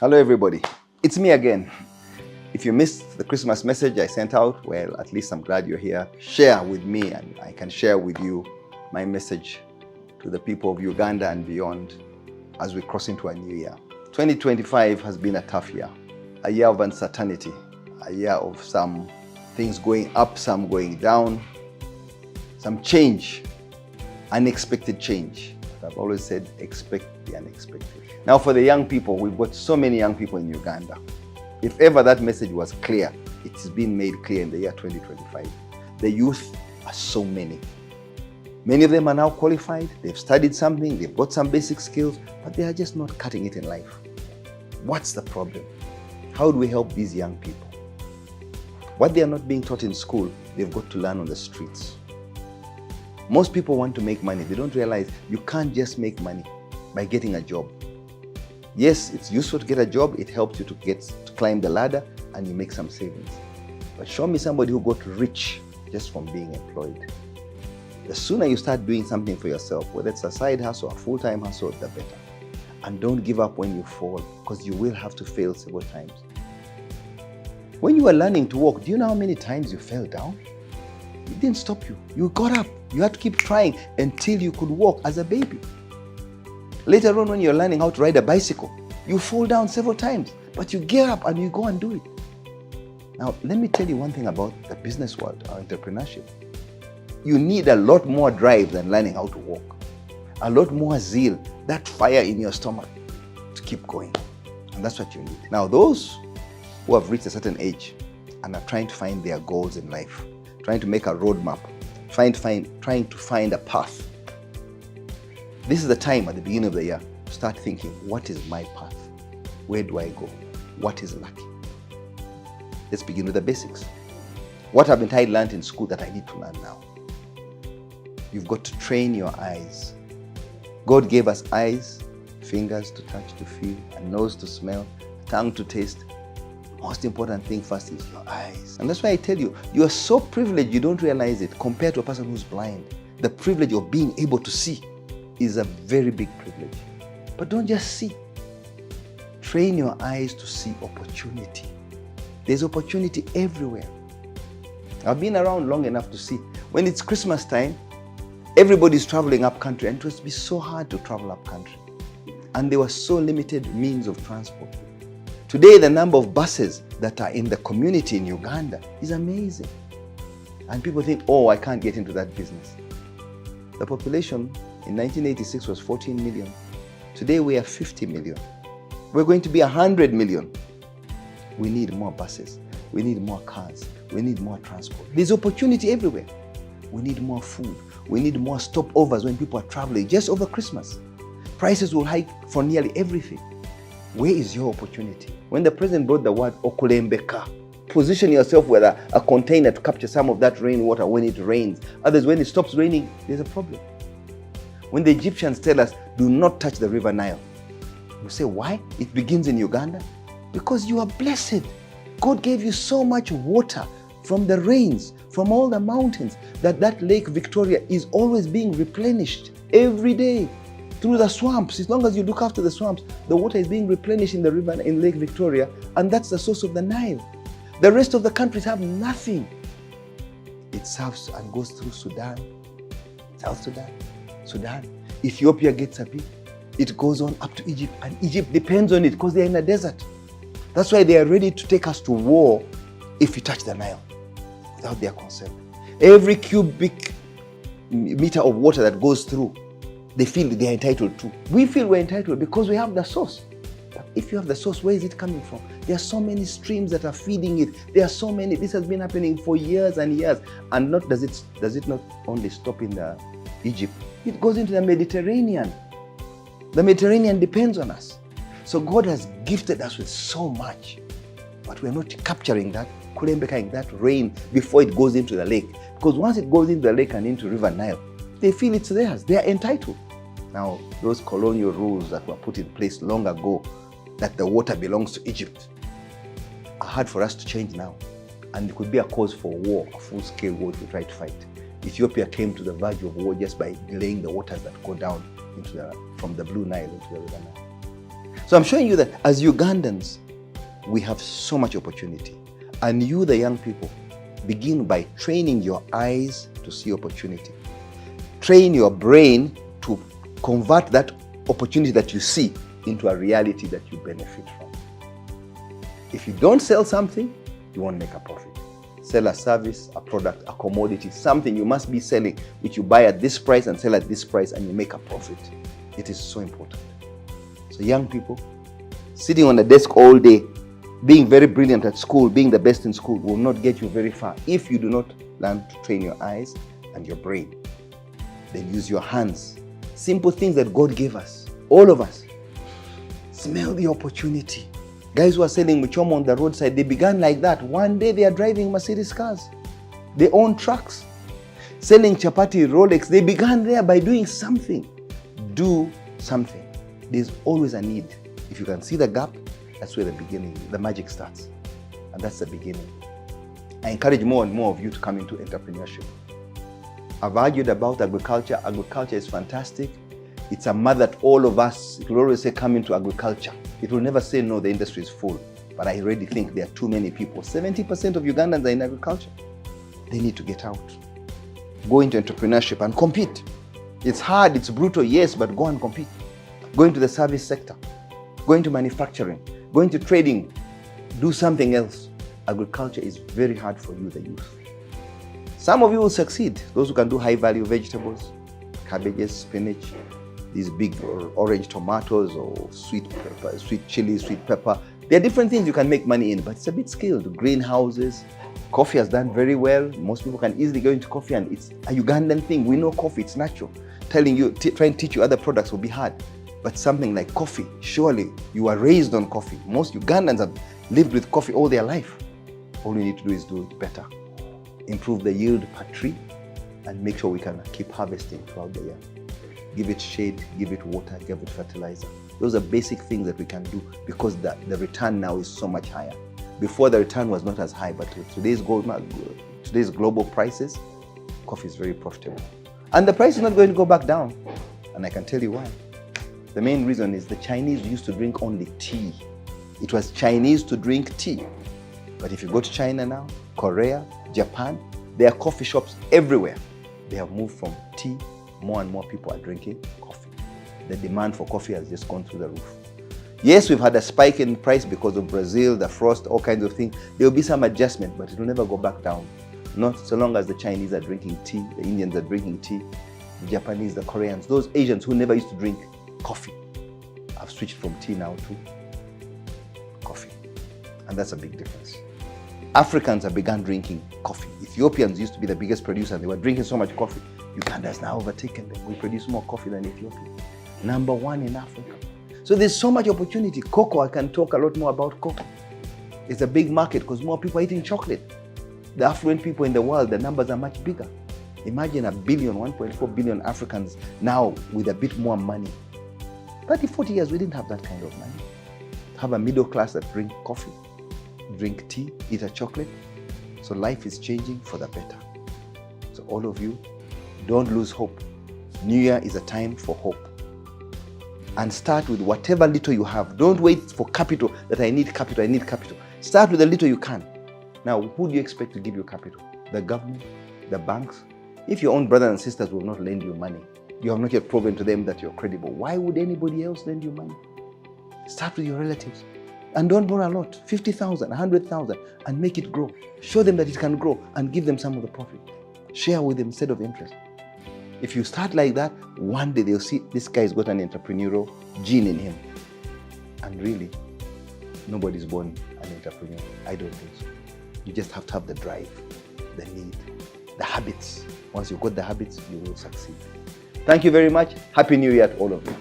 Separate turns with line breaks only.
Hello everybody, it's me again. If you missed the Christmas message I sent out, well, at least I'm glad you're here. Share with me and I can share with you my message to the people of Uganda and beyond as we cross into a new year. 2025 has been a tough year, a year of uncertainty, a year of some things going up, some going down, some change, unexpected change. I've always said, expect the unexpected. Now for the young people, we've got so many young people in Uganda. If ever that message was clear, it's been made clear in the year 2025. The youth are so many. Many of them are now qualified, they've studied something, they've got some basic skills, but they are just not cutting it in life. What's the problem? How do we help these young people? What they are not being taught in school, they've got to learn on the streets. Most people want to make money. They don't realize you can't just make money by getting a job. Yes, it's useful to get a job. It helps you to climb the ladder and you make some savings. But show me somebody who got rich just from being employed. The sooner you start doing something for yourself, whether it's a side hustle or a full-time hustle, the better. And don't give up when you fall, because you will have to fail several times. When you were learning to walk, do you know how many times you fell down? It didn't stop you. You got up. You had to keep trying until you could walk as a baby. Later on, when you're learning how to ride a bicycle, you fall down several times, but you get up and you go and do it. Now, let me tell you one thing about the business world, or entrepreneurship. You need a lot more drive than learning how to walk. A lot more zeal, that fire in your stomach to keep going. And that's what you need. Now, those who have reached a certain age and are trying to find their goals in life, trying to make a roadmap, trying to find a path. This is the time at the beginning of the year to start thinking, what is my path? Where do I go? What is lucky? Let's begin with the basics. What haven't I learned in school that I need to learn now? You've got to train your eyes. God gave us eyes, fingers to touch, to feel, a nose to smell, a tongue to taste. Most important thing first is your eyes. And that's why I tell you, you are so privileged you don't realize it compared to a person who's blind. The privilege of being able to see is a very big privilege. But don't just see. Train your eyes to see opportunity. There's opportunity everywhere. I've been around long enough to see when it's Christmas time, everybody's traveling up country, and it was be so hard to travel up country. And there were so limited means of transport. Today, the number of buses that are in the community in Uganda is amazing. And people think, oh, I can't get into that business. The population in 1986 was 14 million. Today, we are 50 million. We're going to be 100 million. We need more buses. We need more cars. We need more transport. There's opportunity everywhere. We need more food. We need more stopovers when people are traveling, just over Christmas. Prices will hike for nearly everything. Where is your opportunity? When the president brought the word okulembeka, position yourself with a container to capture some of that rainwater when it rains. Others, when it stops raining, there's a problem. When the Egyptians tell us, do not touch the river Nile, we say, why? It begins in Uganda. Because you are blessed. God gave you so much water from the rains, from all the mountains, that Lake Victoria is always being replenished every day. Through the swamps. As long as you look after the swamps, the water is being replenished in the river in Lake Victoria, and that's the source of the Nile. The rest of the countries have nothing. It serves and goes through Sudan, South Sudan. Ethiopia gets a bit. It goes on up to Egypt, and Egypt depends on it because they're in a desert. That's why they are ready to take us to war if we touch the Nile without their consent. Every cubic meter of water that goes through, they feel they're entitled to. We feel we're entitled because we have the source. But if you have the source, where is it coming from? There are so many streams that are feeding it. There are so many. This has been happening for years and years. And does it not only stop in the Egypt? It goes into the Mediterranean. The Mediterranean depends on us. So God has gifted us with so much, but we're not capturing that, kulembekaing that rain before it goes into the lake. Because once it goes into the lake and into River Nile, they feel it's theirs. They are entitled. Now, those colonial rules that were put in place long ago, that the water belongs to Egypt, are hard for us to change now. And it could be a cause for war, a full-scale war if we try to fight. Ethiopia came to the verge of war just by delaying the waters that go down from the Blue Nile into the River Nile. So I'm showing you that as Ugandans, we have so much opportunity. And you, the young people, begin by training your eyes to see opportunity. Train your brain to convert that opportunity that you see into a reality that you benefit from. If you don't sell something, you won't make a profit. Sell a service, a product, a commodity, something you must be selling, which you buy at this price and sell at this price, and you make a profit. It is so important. So young people, sitting on a desk all day, being very brilliant at school, being the best in school will not get you very far if you do not learn to train your eyes and your brain. Then use your hands. Simple things that God gave us, all of us. Smell the opportunity. Guys who are selling muchomo on the roadside, they began like that. One day they are driving Mercedes cars. They own trucks. Selling chapati, Rolex, they began there by doing something. Do something. There's always a need. If you can see the gap, that's where the beginning, the magic starts. And that's the beginning. I encourage more and more of you to come into entrepreneurship. I've argued about agriculture. Agriculture is fantastic. It's a mother that all of us, it will always say, come into agriculture. It will never say, no, the industry is full. But I already think there are too many people. 70% of Ugandans are in agriculture. They need to get out. Go into entrepreneurship and compete. It's hard, it's brutal, yes, but go and compete. Go into the service sector. Go into manufacturing. Go into trading. Do something else. Agriculture is very hard for you, the youth. Some of you will succeed. Those who can do high-value vegetables, cabbages, spinach, these big orange tomatoes or sweet pepper, sweet chili, sweet pepper. There are different things you can make money in, but it's a bit skilled. Greenhouses. Coffee has done very well. Most people can easily go into coffee, and it's a Ugandan thing. We know coffee, it's natural. Telling you, trying to teach you other products will be hard. But something like coffee, surely you are raised on coffee. Most Ugandans have lived with coffee all their life. All you need to do is do it better. Improve the yield per tree and make sure we can keep harvesting throughout the year. Give it shade, give it water, give it fertilizer. Those are basic things that we can do because the return now is so much higher. Before, the return was not as high, but with today's global prices, coffee is very profitable. And the price is not going to go back down. And I can tell you why. The main reason is the Chinese used to drink only tea. It was Chinese to drink tea. But if you go to China now, Korea, Japan, there are coffee shops everywhere. They have moved from tea. More and more people are drinking coffee. The demand for coffee has just gone through the roof. Yes, we've had a spike in price because of Brazil, the frost, all kinds of things. There will be some adjustment, but it will never go back down. Not so long as the Chinese are drinking tea, the Indians are drinking tea, the Japanese, the Koreans, those Asians who never used to drink coffee have switched from tea now to coffee. And that's a big difference. Africans have begun drinking coffee. Ethiopians used to be the biggest producer and they were drinking so much coffee. Uganda has now overtaken them. We produce more coffee than Ethiopia. Number one in Africa. So there's so much opportunity. Cocoa, I can talk a lot more about cocoa. It's a big market because more people are eating chocolate. The affluent people in the world, the numbers are much bigger. Imagine 1.4 billion Africans now with a bit more money. 30, 40 years, we didn't have that kind of money. Have a middle class that drink coffee, drink tea, eat a chocolate. So life is changing for the better. So all of you, don't lose hope. New Year is a time for hope. And start with whatever little you have. Don't wait for capital, that I need capital, I need capital. Start with the little you can. Now, who do you expect to give you capital? The government? The banks? If your own brothers and sisters will not lend you money, you have not yet proven to them that you're credible, why would anybody else lend you money? Start with your relatives. And don't borrow a lot, 50,000, 100,000, and make it grow. Show them that it can grow and give them some of the profit. Share with them instead of interest. If you start like that, one day they'll see this guy's got an entrepreneurial gene in him. And really, nobody's born an entrepreneur. I don't think so. You just have to have the drive, the need, the habits. Once you've got the habits, you will succeed. Thank you very much. Happy New Year to all of you.